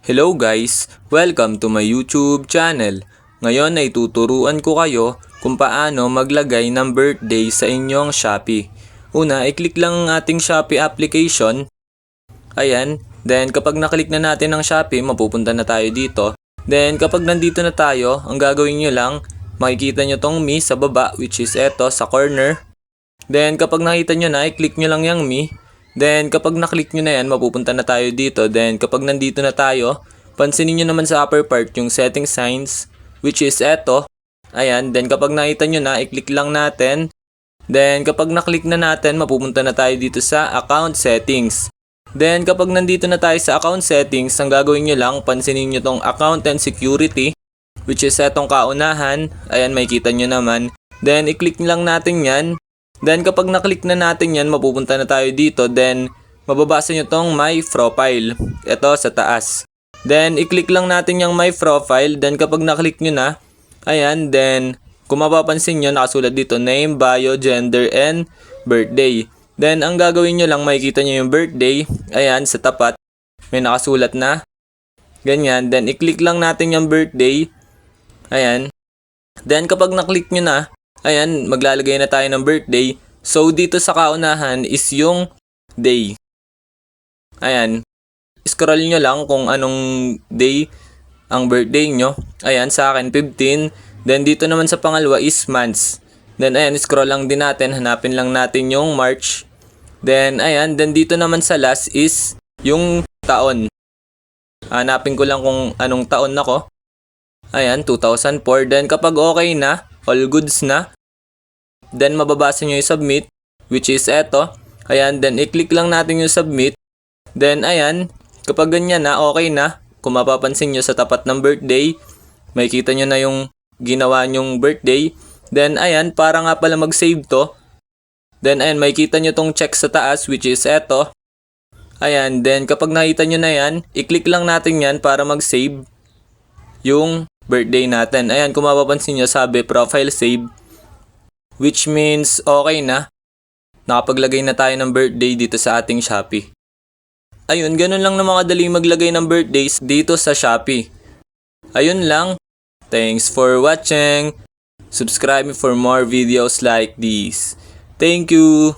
Hello guys! Welcome to my YouTube channel. Ngayon ay tuturuan ko kayo kung paano maglagay ng birthday sa inyong Shopee. Una, i-click lang ang ating Shopee application. Ayan. Then kapag naklik na natin ang Shopee, mapupunta na tayo dito. Then kapag nandito na tayo, ang gagawin nyo lang, makikita nyo tong me sa baba, which is eto sa corner. Then kapag nakita nyo na, i-click nyo lang yung me. Then kapag naklik nyo na yan, mapupunta na tayo dito. Then kapag nandito na tayo, pansinin nyo naman sa upper part yung setting signs, which is eto. Ayan, then kapag nakita nyo na, i-click lang natin. Then kapag naklik na natin, mapupunta na tayo dito sa account settings. Then kapag nandito na tayo sa account settings, ang gagawin nyo lang, pansinin nyo tong account and security, which is etong kaunahan. Ayan, makikita nyo naman. Then i-click lang natin yan. Then kapag naklik na natin yan, mapupunta na tayo dito. Then mababasa nyo tong my profile. Ito sa taas. Then i-click lang natin yung my profile. Then kapag naklik nyo na, ayan, then kung mapapansin nyo, nakasulat dito name, bio, gender, and birthday. Then ang gagawin nyo lang, makikita nyo yung birthday. Ayan, sa tapat, may nakasulat na. Ganyan. Then i-click lang natin yung birthday. Ayan. Then kapag naklik nyo na, ayan, maglalagay na tayo ng birthday. So, dito sa kaunahan is yung day. Ayan. Scroll nyo lang kung anong day ang birthday nyo. Ayan, sa akin 15. Then, dito naman sa pangalawa is months. Then, ayan, scroll lang din natin. Hanapin lang natin yung March. Then, ayan. Then, dito naman sa last is yung taon. Hanapin ko lang kung anong taon ako. Ayan, 2004. Then, kapag okay na, all goods na, then mababasa nyo yung submit, which is eto. Ayan, then i-click lang natin yung submit. Then ayan, kapag ganyan na, okay na, kung mapapansin nyo sa tapat ng birthday, makikita nyo na yung ginawa nyong birthday. Then ayan, para nga pala mag-save to. Then ayan, makikita nyo tong check sa taas, which is eto. Ayan, then kapag nakita nyo na yan, i-click lang natin yan para mag-save yung birthday natin. Ayan, kung mapapansin nyo, sabi profile save, which means okay na. Nakapaglagay na tayo ng birthday dito sa ating Shopee. Ayun, ganun lang na mga dali maglagay ng birthdays dito sa Shopee. Ayun lang. Thanks for watching. Subscribe for more videos like this. Thank you.